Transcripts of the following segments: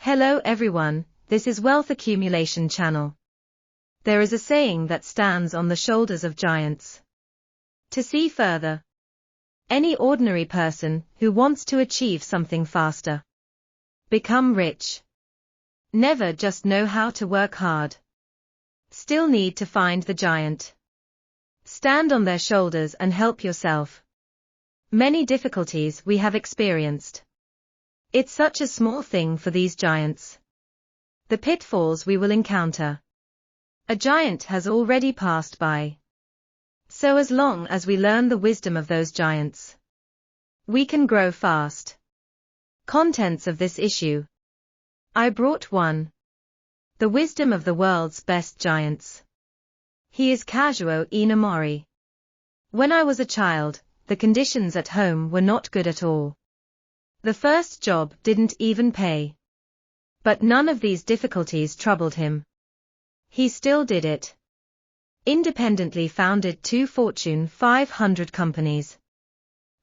Hello everyone, this is Wealth Accumulation Channel. There is a saying that stands on the shoulders of giants. To see further. Any ordinary person who wants to achieve something faster. Become rich. Never just know how to work hard. Still need to find the giant. Stand on their shoulders and help yourself. Many difficulties we have experienced. It's such a small thing for these giants. The pitfalls we will encounter. A giant has already passed by. So as long as we learn the wisdom of those giants, we can grow fast. Contents of this issue. I brought 1. The wisdom of the world's best giants. He is Kazuo Inamori. When I was a child, the conditions at home were not good at all. The first job didn't even pay. But none of these difficulties troubled him. He still did it. Independently founded 2 Fortune 500 companies.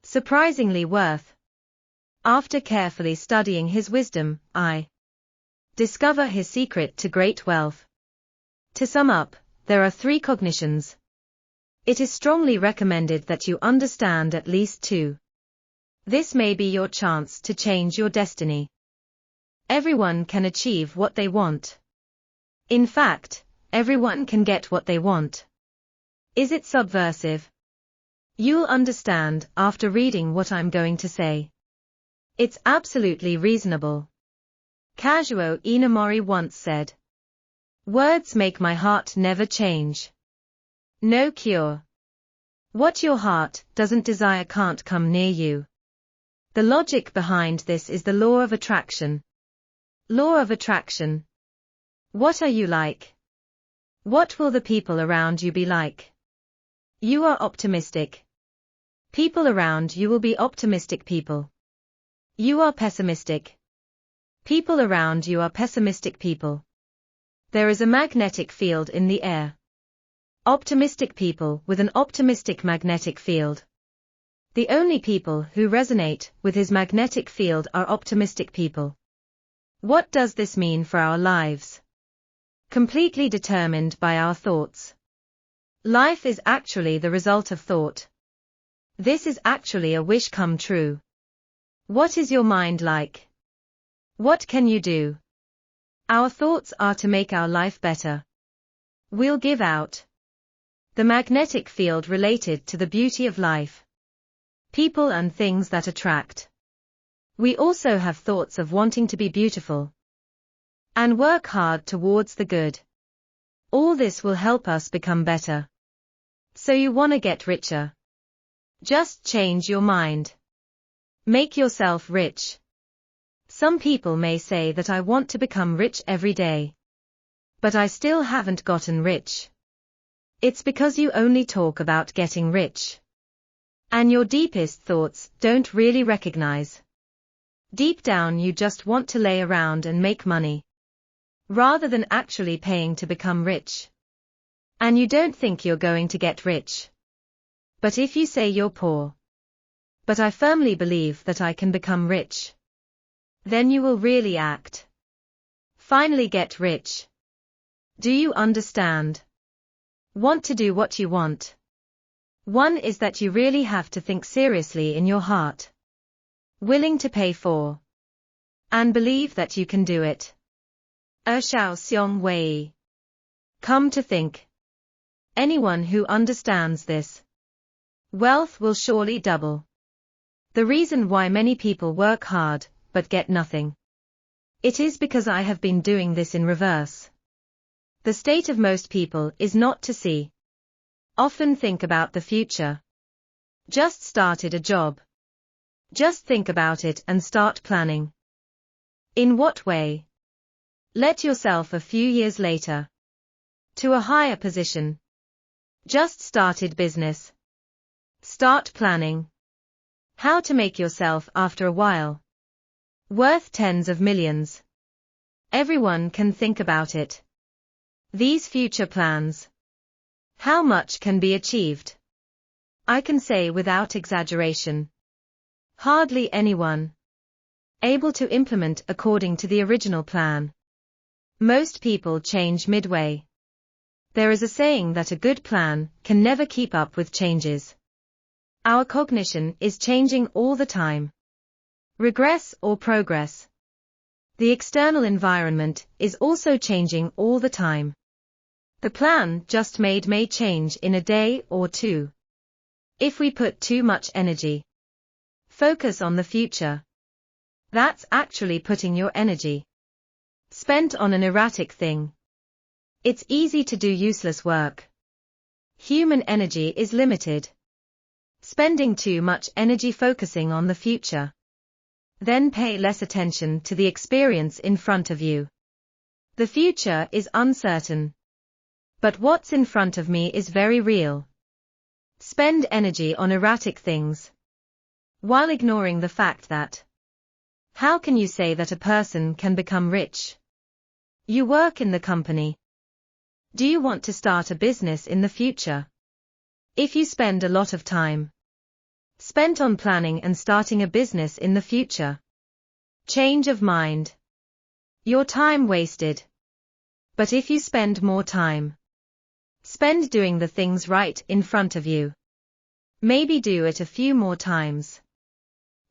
Surprisingly worth. After carefully studying his wisdom, I discover his secret to great wealth. To sum up, there are 3 cognitions. It is strongly recommended that you understand at least 2. This may be your chance to change your destiny. Everyone can achieve what they want. In fact, everyone can get what they want. Is it subversive? You'll understand after reading what I'm going to say. It's absolutely reasonable. Kazuo Inamori once said, "Words make my heart never change. No cure. What your heart doesn't desire can't come near you." The logic behind this is the law of attraction. Law of attraction. What are you like? What will the people around you be like? You are optimistic. People around you will be optimistic people. You are pessimistic. People around you are pessimistic people. There is a magnetic field in the air. Optimistic people with an optimistic magnetic field. The only people who resonate with his magnetic field are optimistic people. What does this mean for our lives? Completely determined by our thoughts. Life is actually the result of thought. This is actually a wish come true. What is your mind like? What can you do? Our thoughts are to make our life better. We'll give out the magnetic field related to the beauty of life. People and things that attract. We also have thoughts of wanting to be beautiful and work hard towards the good. All this will help us become better. So you want to get richer? Just change your mind. Make yourself rich. Some people may say that I want to become rich every day. But I still haven't gotten rich. It's because you only talk about getting rich. And your deepest thoughts don't really recognize. Deep down you just want to lay around and make money. Rather than actually paying to become rich. And you don't think you're going to get rich. But if you say you're poor. But I firmly believe that I can become rich. Then you will really act. Finally get rich. Do you understand? Want to do what you want. 1 is that you really have to think seriously in your heart. Willing to pay for. And believe that you can do it. Shao Xiong Wei. Come to think. Anyone who understands this. Wealth will surely double. The reason why many people work hard, but get nothing. It is because I have been doing this in reverse. The state of most people is not to see. Often think about the future. Just started a job. Just think about it and start planning. In what way? Let yourself a few years later. To a higher position. Just started business. Start planning. How to make yourself after a while. Worth tens of millions. Everyone can think about it. These future plans. How much can be achieved? I can say without exaggeration. Hardly anyone. able to implement according to the original plan. Most people change midway. There is a saying that a good plan can never keep up with changes. Our cognition is changing all the time. Regress or progress. The external environment is also changing all the time. The plan just made may change in a day or two. If we put too much energy, focus on the future, that's actually putting your energy spent on an erratic thing. It's easy to do useless work. Human energy is limited. Spending too much energy focusing on the future. Then pay less attention to the experience in front of you. The future is uncertain. But what's in front of me is very real. Spend energy on erratic things, while ignoring the fact that. How can you say that a person can become rich? You work in the company. Do you want to start a business in the future? If you spend a lot of time spent on planning and starting a business in the future, change of mind. Your time wasted. But if you spend more time spend doing the things right in front of you, maybe do it a few more times,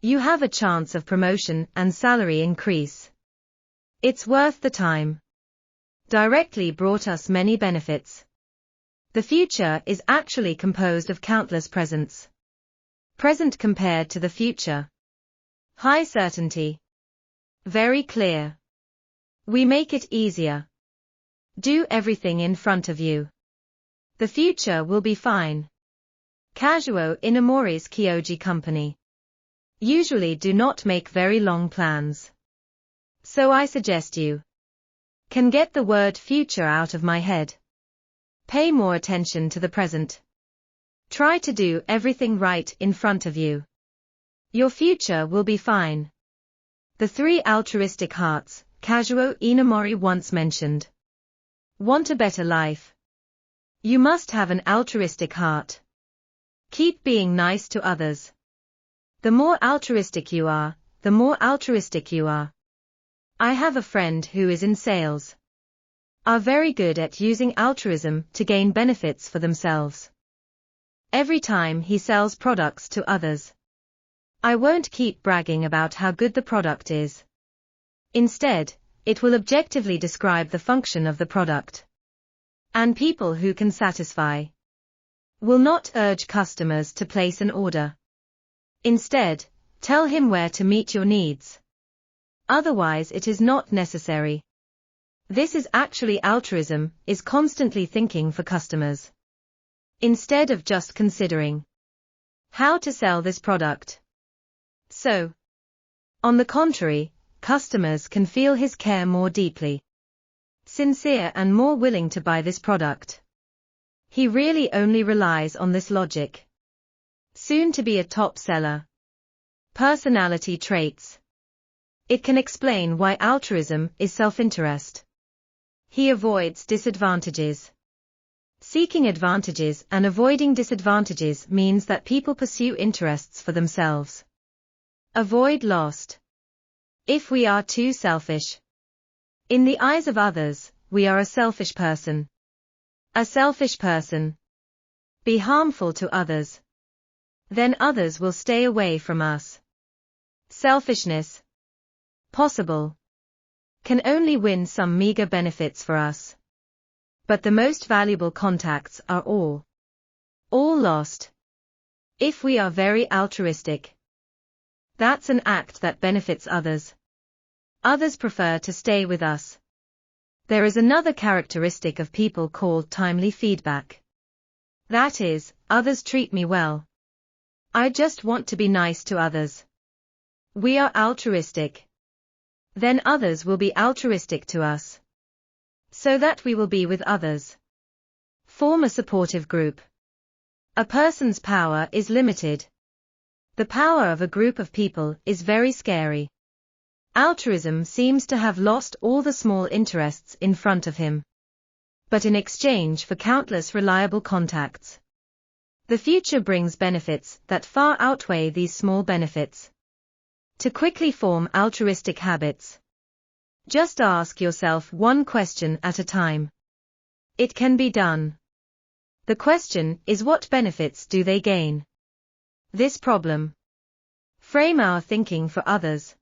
you have a chance of promotion and salary increase. It's worth the time. Directly brought us many benefits. The future is actually composed of countless presents. Present compared to the future. High certainty. Very clear. We make it easier. Do everything in front of you. The future will be fine. Kazuo Inamori's Kyoji Company usually do not make very long plans. So I suggest you can get the word future out of my head. Pay more attention to the present. Try to do everything right in front of you. Your future will be fine. The 3 altruistic hearts, Kazuo Inamori once mentioned. Want a better life? You must have an altruistic heart. Keep being nice to others. The more altruistic you are, the more altruistic you are. I have a friend who is in sales. Are very good at using altruism to gain benefits for themselves. Every time he sells products to others. I won't keep bragging about how good the product is. Instead, it will objectively describe the function of the product. And people who can satisfy. Will not urge customers to place an order. Instead, tell him where to meet your needs. Otherwise it is not necessary. This is actually altruism, is constantly thinking for customers. Instead of just considering how to sell this product. So, on the contrary, customers can feel his care more deeply. Sincere and more willing to buy this product. He really only relies on this logic. Soon to be a top seller. Personality traits. It can explain why altruism is self-interest. He avoids disadvantages. Seeking advantages and avoiding disadvantages means that people pursue interests for themselves. Avoid lost. If we are too selfish. In the eyes of others, we are a selfish person. A selfish person. Be harmful to others. Then others will stay away from us. Selfishness. Possible. Can only win some meager benefits for us. But the most valuable contacts are all lost. If we are very altruistic. That's an act that benefits others. Others prefer to stay with us. There is another characteristic of people called timely feedback. That is, others treat me well. I just want to be nice to others. We are altruistic. Then others will be altruistic to us. So that we will be with others. Form a supportive group. A person's power is limited. The power of a group of people is very scary. Altruism seems to have lost all the small interests in front of him. But in exchange for countless reliable contacts. The future brings benefits that far outweigh these small benefits. To quickly form altruistic habits. Just ask yourself one question at a time. It can be done. The question is, what benefits do they gain? This problem. Frame our thinking for others.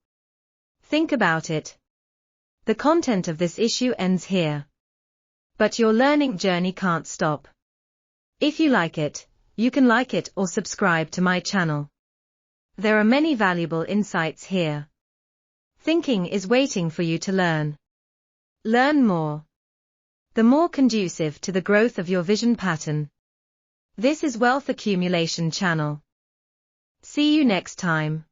Think about it. The content of this issue ends here. But your learning journey can't stop. If you like it, you can like it or subscribe to my channel. There are many valuable insights here. Thinking is waiting for you to learn. Learn more. The more conducive to the growth of your vision pattern. This is Wealth Accumulation Channel. See you next time.